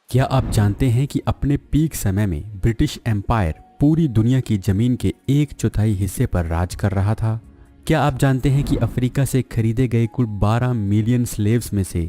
क्या आप जानते हैं कि अपने पीक समय में ब्रिटिश एम्पायर पूरी दुनिया की जमीन के 1/4 हिस्से पर राज कर रहा था। क्या आप जानते हैं कि अफ्रीका से खरीदे गए कुल 12 मिलियन स्लेव्स में से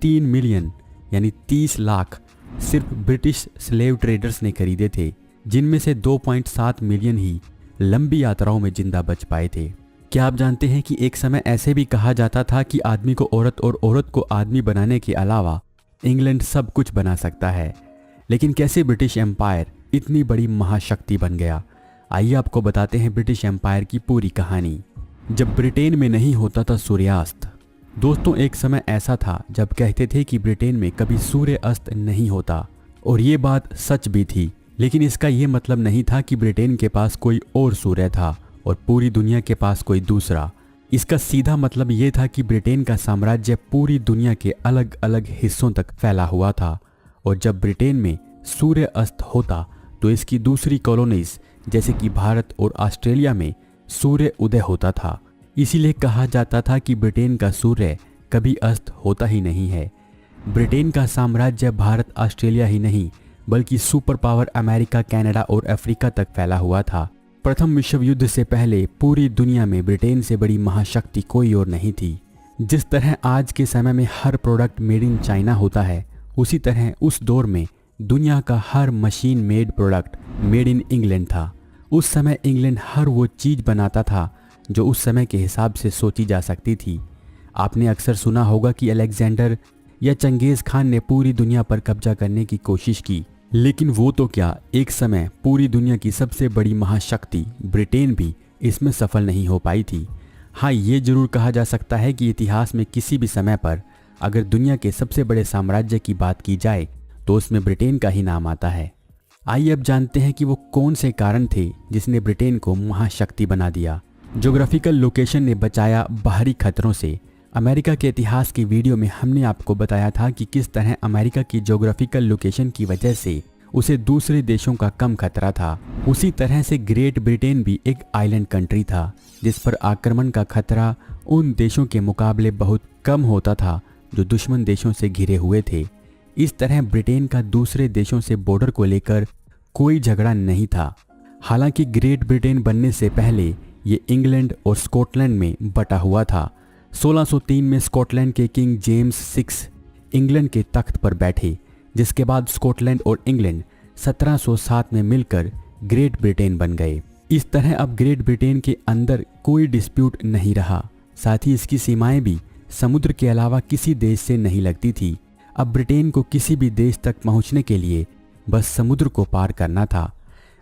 3 मिलियन यानी 30 लाख सिर्फ ब्रिटिश स्लेव ट्रेडर्स ने खरीदे थे, जिनमें से 2.7 मिलियन ही लंबी यात्राओं में जिंदा बच पाए थे। क्या आप जानते हैं कि एक समय ऐसे भी कहा जाता था कि आदमी को औरत और औरत को आदमी बनाने के अलावा इंग्लैंड सब कुछ बना सकता है। लेकिन कैसे ब्रिटिश एम्पायर इतनी बड़ी महाशक्ति बन गया? आइए आपको बताते हैं ब्रिटिश एम्पायर की पूरी कहानी। जब ब्रिटेन में नहीं होता था सूर्यास्त। दोस्तों, एक समय ऐसा था जब कहते थे कि ब्रिटेन में कभी सूर्य अस्त नहीं होता, और ये बात सच भी थी। लेकिन इसका ये मतलब नहीं था कि ब्रिटेन के पास कोई और सूर्य था और पूरी दुनिया के पास कोई दूसरा। इसका सीधा मतलब ये था कि ब्रिटेन का साम्राज्य पूरी दुनिया के अलग अलग हिस्सों तक फैला हुआ था, और जब ब्रिटेन में सूर्य अस्त होता तो इसकी दूसरी कॉलोनीज जैसे कि भारत और ऑस्ट्रेलिया में सूर्य उदय होता था। इसीलिए कहा जाता था कि ब्रिटेन का सूर्य कभी अस्त होता ही नहीं है। ब्रिटेन का साम्राज्य भारत ऑस्ट्रेलिया ही नहीं बल्कि सुपर पावर अमेरिका, कनाडा और अफ्रीका तक फैला हुआ था। प्रथम विश्व युद्ध से पहले पूरी दुनिया में ब्रिटेन से बड़ी महाशक्ति कोई और नहीं थी। जिस तरह आज के समय में हर प्रोडक्ट मेड इन चाइना होता है, उसी तरह उस दौर में दुनिया का हर machine made product made in England था। उस समय इंग्लैंड हर वो चीज़ बनाता था जो उस समय के हिसाब से सोची जा सकती थी। आपने अक्सर सुना होगा कि अलेक्जेंडर या चंगेज़ खान ने पूरी दुनिया पर कब्जा करने की कोशिश की, लेकिन वो तो क्या, एक समय पूरी दुनिया की सबसे बड़ी महाशक्ति ब्रिटेन भी इसमें सफल नहीं हो पाई थी। हाँ, ये जरूर कहा जा सकता है कि इतिहास में किसी भी समय पर अगर दुनिया के सबसे बड़े साम्राज्य की बात की जाए तो उसमें ब्रिटेन का ही नाम आता है। आइए अब जानते हैं कि वो कौन से कारण थे जिसने ब्रिटेन को महाशक्ति बना दिया। ज्योग्राफिकल लोकेशन ने बचाया बाहरी खतरों से। अमेरिका के इतिहास की वीडियो में हमने आपको बताया था कि किस तरह अमेरिका की ज्योग्राफिकल लोकेशन की वजह से उसे दूसरे देशों का कम खतरा था। उसी तरह से ग्रेट ब्रिटेन भी एक आइलैंड कंट्री था जिस पर आक्रमण का खतरा उन देशों के मुकाबले बहुत कम होता था जो दुश्मन देशों से घिरे हुए थे। इस तरह ब्रिटेन का दूसरे देशों से बॉर्डर को लेकर कोई झगड़ा नहीं था। हालांकि ग्रेट ब्रिटेन बनने से पहले ये इंग्लैंड और स्कॉटलैंड में बटा हुआ था। 1603 में स्कॉटलैंड के किंग जेम्स 6 इंग्लैंड के तख्त पर बैठे, जिसके बाद स्कॉटलैंड और इंग्लैंड 1707 में मिलकर ग्रेट ब्रिटेन बन गए। इस तरह अब ग्रेट ब्रिटेन के अंदर कोई डिस्प्यूट नहीं रहा। साथ ही इसकी सीमाएं भी समुद्र के अलावा किसी देश से नहीं लगती थी। अब ब्रिटेन को किसी भी देश तक पहुंचने के लिए बस समुद्र को पार करना था।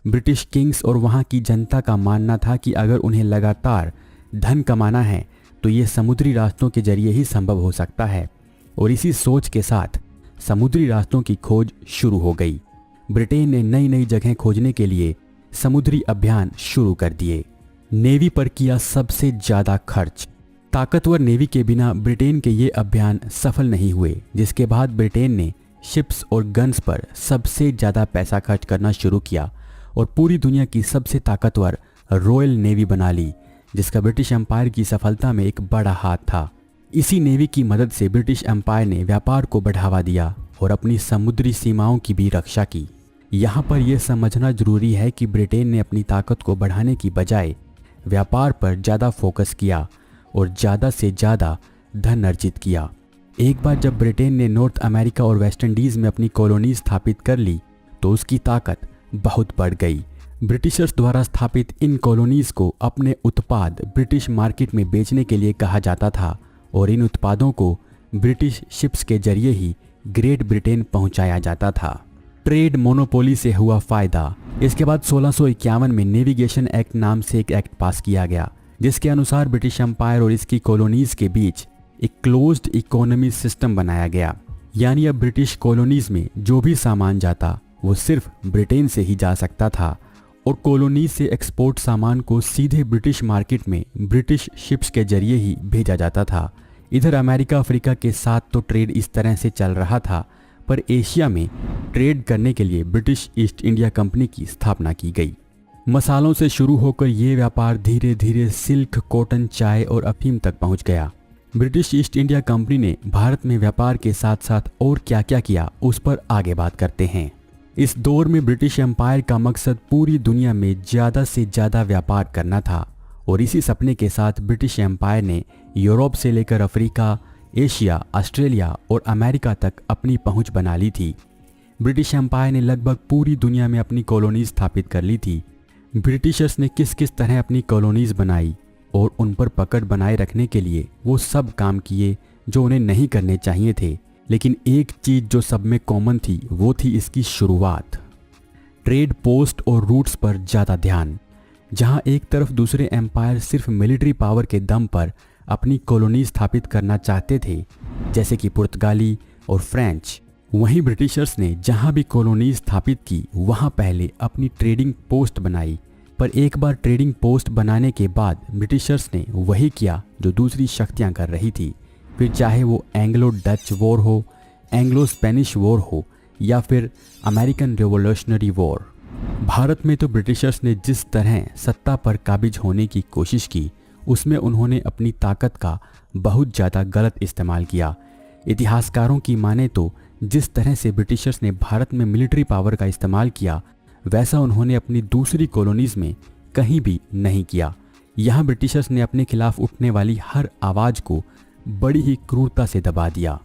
ब्रिटिश किंग्स और वहां की जनता का मानना था कि अगर उन्हें लगातार धन कमाना है तो ये समुद्री रास्तों के जरिए ही संभव हो सकता है, और इसी सोच के साथ समुद्री रास्तों की खोज शुरू हो गई। ब्रिटेन ने नई नई जगह खोजने के लिए समुद्री अभियान शुरू कर दिए। नेवी पर किया सबसे ज्यादा खर्च। ताकतवर नेवी के बिना ब्रिटेन के ये अभियान सफल नहीं हुए, जिसके बाद ब्रिटेन ने शिप्स और गन्स पर सबसे ज्यादा पैसा खर्च करना शुरू किया और पूरी दुनिया की सबसे ताकतवर रॉयल नेवी बना ली, जिसका ब्रिटिश एम्पायर की सफलता में एक बड़ा हाथ था। इसी नेवी की मदद से ब्रिटिश एम्पायर ने व्यापार को बढ़ावा दिया और अपनी समुद्री सीमाओं की भी रक्षा की। यहाँ पर यह समझना जरूरी है कि ब्रिटेन ने अपनी ताकत को बढ़ाने की बजाय व्यापार पर ज़्यादा फोकस किया और ज़्यादा से ज़्यादा धन अर्जित किया। एक बार जब ब्रिटेन ने नॉर्थ अमेरिका और वेस्ट इंडीज़ में अपनी कॉलोनी स्थापित कर ली तो उसकी ताकत बहुत बढ़ गई। ब्रिटिशर्स द्वारा स्थापित इन कॉलोनीज़ को अपने उत्पाद ब्रिटिश मार्केट में बेचने के लिए कहा जाता था, और इन उत्पादों को ब्रिटिश शिप्स के जरिए ही ग्रेट ब्रिटेन पहुंचाया जाता था। ट्रेड मोनोपोली से हुआ फायदा। इसके बाद 1651 में नेविगेशन एक्ट नाम से एक एक्ट पास किया गया, जिसके अनुसार ब्रिटिश एम्पायर और इसकी कॉलोनीज के बीच एक क्लोज्ड इकोनॉमी सिस्टम बनाया गया। यानी अब ब्रिटिश कॉलोनीज में जो भी सामान जाता वो सिर्फ ब्रिटेन से ही जा सकता था, और कॉलोनी से एक्सपोर्ट सामान को सीधे ब्रिटिश मार्केट में ब्रिटिश शिप्स के जरिए ही भेजा जाता था। इधर अमेरिका अफ्रीका के साथ तो ट्रेड इस तरह से चल रहा था, पर एशिया में ट्रेड करने के लिए ब्रिटिश ईस्ट इंडिया कंपनी की स्थापना की गई। मसालों से शुरू होकर ये व्यापार धीरे धीरे सिल्क, कॉटन, चाय और अफीम तक पहुंच गया। ब्रिटिश ईस्ट इंडिया कंपनी ने भारत में व्यापार के साथ साथ और क्या क्या किया उस पर आगे बात करते हैं। इस दौर में ब्रिटिश एम्पायर का मकसद पूरी दुनिया में ज़्यादा से ज़्यादा व्यापार करना था और इसी सपने के साथ ब्रिटिश एम्पायर ने यूरोप से लेकर अफ्रीका, एशिया, ऑस्ट्रेलिया और अमेरिका तक अपनी पहुंच बना ली थी। ब्रिटिश एम्पायर ने लगभग पूरी दुनिया में अपनी कॉलोनीज स्थापित कर ली थी। ब्रिटिशर्स ने किस किस तरह अपनी कॉलोनीज बनाई और उन पर पकड़ बनाए रखने के लिए वो सब काम किए जो उन्हें नहीं करने चाहिए थे, लेकिन एक चीज़ जो सब में कॉमन थी वो थी इसकी शुरुआत। ट्रेड पोस्ट और रूट्स पर ज़्यादा ध्यान। जहां एक तरफ दूसरे एम्पायर सिर्फ मिलिट्री पावर के दम पर अपनी कॉलोनी स्थापित करना चाहते थे, जैसे कि पुर्तगाली और फ्रेंच, वहीं ब्रिटिशर्स ने जहां भी कॉलोनी स्थापित की वहां पहले अपनी ट्रेडिंग पोस्ट बनाई। पर एक बार ट्रेडिंग पोस्ट बनाने के बाद ब्रिटिशर्स ने वही किया जो दूसरी शक्तियां कर रही थी, फिर चाहे वो एंग्लो डच वॉर हो, एंग्लो स्पेनिश वॉर हो या फिर अमेरिकन रिवॉल्यूशनरी वॉर। भारत में तो ब्रिटिशर्स ने जिस तरह सत्ता पर काबिज होने की कोशिश की उसमें उन्होंने अपनी ताकत का बहुत ज़्यादा गलत इस्तेमाल किया। इतिहासकारों की माने तो जिस तरह से ब्रिटिशर्स ने भारत में मिलिट्री पावर का इस्तेमाल किया वैसा उन्होंने अपनी दूसरी कॉलोनीज़ में कहीं भी नहीं किया। यहाँ ब्रिटिशर्स ने अपने खिलाफ उठने वाली हर आवाज़ को बड़ी ही क्रूरता से दबा दिया।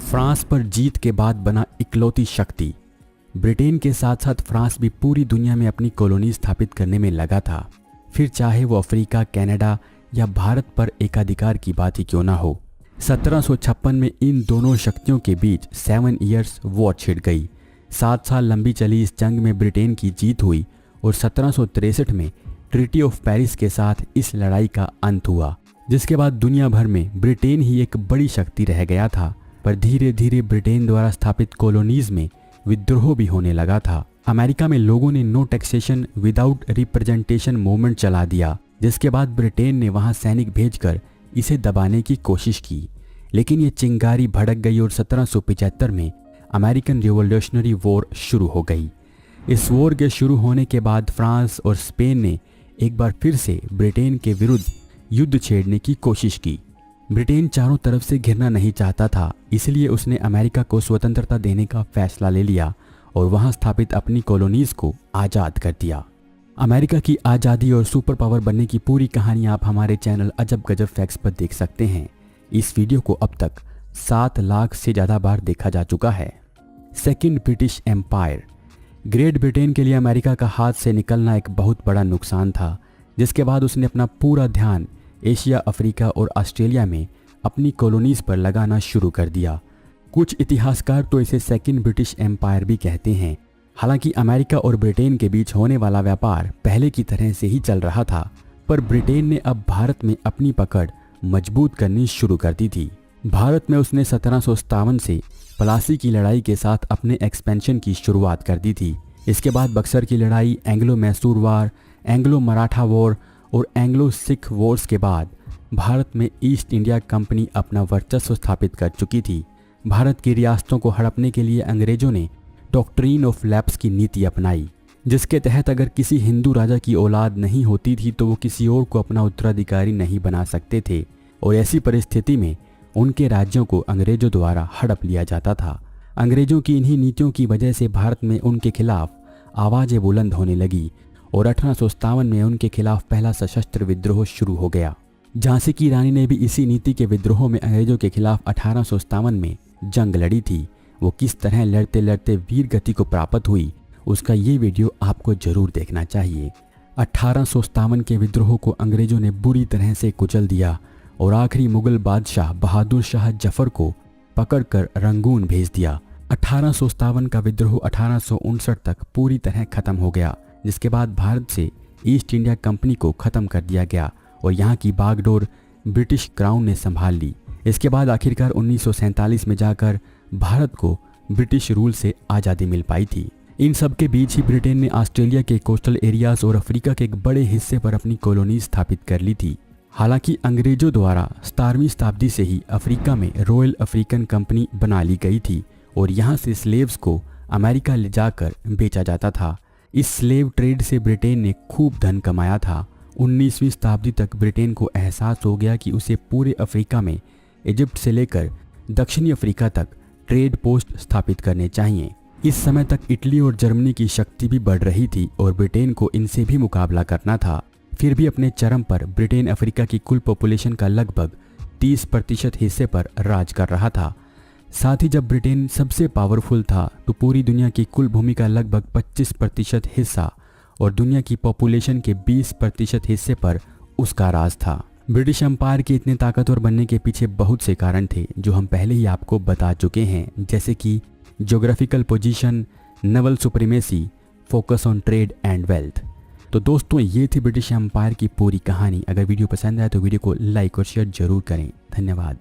फ्रांस पर जीत के बाद बना इकलौती शक्ति। ब्रिटेन के साथ साथ फ्रांस भी पूरी दुनिया में अपनी कॉलोनी स्थापित करने में लगा था, फिर चाहे वो अफ्रीका, कनाडा या भारत पर एकाधिकार की बात ही क्यों ना हो। 1756 में इन दोनों शक्तियों के बीच 7 ईयर्स वॉर छिड़ गई। 7 साल लंबी चली इस जंग में ब्रिटेन की जीत हुई और 1763 में ट्रीटी ऑफ पेरिस के साथ इस लड़ाई का अंत हुआ, जिसके बाद दुनिया भर में ब्रिटेन ही एक बड़ी शक्ति रह गया था। पर धीरे धीरे ब्रिटेन द्वारा स्थापित कॉलोनीज में विद्रोह भी होने लगा था। अमेरिका में लोगों ने no taxation without representation movement चला दिया, जिसके बाद ब्रिटेन ने वहां सैनिक भेजकर इसे दबाने की कोशिश की, लेकिन ये चिंगारी भड़क गई और 1775 में अमेरिकन रिवॉल्यूशनरी वॉर शुरू हो गई। इस वॉर के शुरू होने के बाद फ्रांस और स्पेन ने एक बार फिर से ब्रिटेन के विरुद्ध युद्ध छेड़ने की कोशिश की। ब्रिटेन चारों तरफ से घिरना नहीं चाहता था, इसलिए उसने अमेरिका को स्वतंत्रता देने का फैसला ले लिया और वहां स्थापित अपनी कॉलोनीज को आज़ाद कर दिया। अमेरिका की आज़ादी और सुपर पावर बनने की पूरी कहानी आप हमारे चैनल अजब गजब फैक्ट्स पर देख सकते हैं। इस वीडियो को अब तक 7 लाख से ज़्यादा बार देखा जा चुका है। Second British empire. Great Britain के लिए अमेरिका का हाथ से निकलना एक बहुत बड़ा नुकसान था, जिसके बाद उसने अपना पूरा ध्यान एशिया, अफ्रीका और ऑस्ट्रेलिया में अपनी कॉलोनीज पर लगाना शुरू कर दिया। कुछ इतिहासकार तो इसे सेकेंड ब्रिटिश एम्पायर भी कहते हैं। हालांकि अमेरिका और ब्रिटेन के बीच होने वाला व्यापार पहले की तरह से ही चल रहा था, पर ब्रिटेन ने अब भारत में अपनी पकड़ मजबूत करनी शुरू कर दी थी। भारत में उसने 1757 से प्लासी की लड़ाई के साथ अपने एक्सपेंशन की शुरुआत कर दी थी। इसके बाद बक्सर की लड़ाई, एंग्लो मैसूर वार, एंग्लो मराठा वॉर और एंग्लो सिख वॉर्स के बाद भारत में ईस्ट इंडिया कंपनी अपना वर्चस्व स्थापित कर चुकी थी। भारत की रियासतों को हड़पने के लिए अंग्रेजों ने डॉक्ट्रिन ऑफ लैप्स की नीति अपनाई, जिसके तहत अगर किसी हिंदू राजा की औलाद नहीं होती थी तो वो किसी और को अपना उत्तराधिकारी नहीं बना सकते थे, और ऐसी परिस्थिति में उनके राज्यों को अंग्रेजों द्वारा हड़प लिया जाता था। अंग्रेजों की इन्हीं नीतियों की वजह से भारत में उनके खिलाफ आवाज़ें बुलंद होने लगी और 1857 में उनके खिलाफ पहला सशस्त्र विद्रोह शुरू हो गया। झांसी की रानी ने भी इसी नीति के विद्रोह में अंग्रेजों के खिलाफ 1857 में जंग लड़ी थी। वो किस तरह लड़ते लड़ते वीर गति को प्राप्त हुई उसका ये वीडियो आपको जरूर देखना चाहिए। 1857 के विद्रोह को अंग्रेजों ने बुरी तरह से कुचल दिया और आखिरी मुगल बादशाह बहादुर शाह जफर को पकड़कर रंगून भेज दिया। 1857 का विद्रोह 1859 तक पूरी तरह खत्म हो गया, जिसके बाद भारत से ईस्ट इंडिया कंपनी को खत्म कर दिया गया और यहाँ की बागडोर ब्रिटिश क्राउन ने संभाल ली। इसके बाद आखिरकार 1947 में जाकर भारत को ब्रिटिश रूल से आज़ादी मिल पाई थी। इन सब के बीच ही ब्रिटेन ने ऑस्ट्रेलिया के कोस्टल एरियाज और अफ्रीका के एक बड़े हिस्से पर अपनी कॉलोनी स्थापित कर ली थी। हालांकि अंग्रेजों द्वारा 17वीं शताब्दी से ही अफ्रीका में रॉयल अफ्रीकन कंपनी बना ली गई थी और यहाँ से स्लेव्स को अमेरिका ले जाकर बेचा जाता था। इस स्लेव ट्रेड से ब्रिटेन ने खूब धन कमाया था। 19वीं शताब्दी तक ब्रिटेन को एहसास हो गया कि उसे पूरे अफ्रीका में इजिप्ट से लेकर दक्षिणी अफ्रीका तक ट्रेड पोस्ट स्थापित करने चाहिए। इस समय तक इटली और जर्मनी की शक्ति भी बढ़ रही थी और ब्रिटेन को इनसे भी मुकाबला करना था। फिर भी अपने चरम पर ब्रिटेन अफ्रीका की कुल पॉपुलेशन का लगभग 30% हिस्से पर राज कर रहा था। साथ ही जब ब्रिटेन सबसे पावरफुल था तो पूरी दुनिया की कुल भूमि का लगभग 25% हिस्सा और दुनिया की पॉपुलेशन के 20% हिस्से पर उसका राज था। ब्रिटिश एम्पायर के इतने ताकतवर बनने के पीछे बहुत से कारण थे जो हम पहले ही आपको बता चुके हैं, जैसे कि geographical position, naval supremacy, focus on trade and wealth. तो दोस्तों ये थी ब्रिटिश एम्पायर की पूरी कहानी। अगर वीडियो पसंद आए तो वीडियो को लाइक और शेयर जरूर करें। धन्यवाद।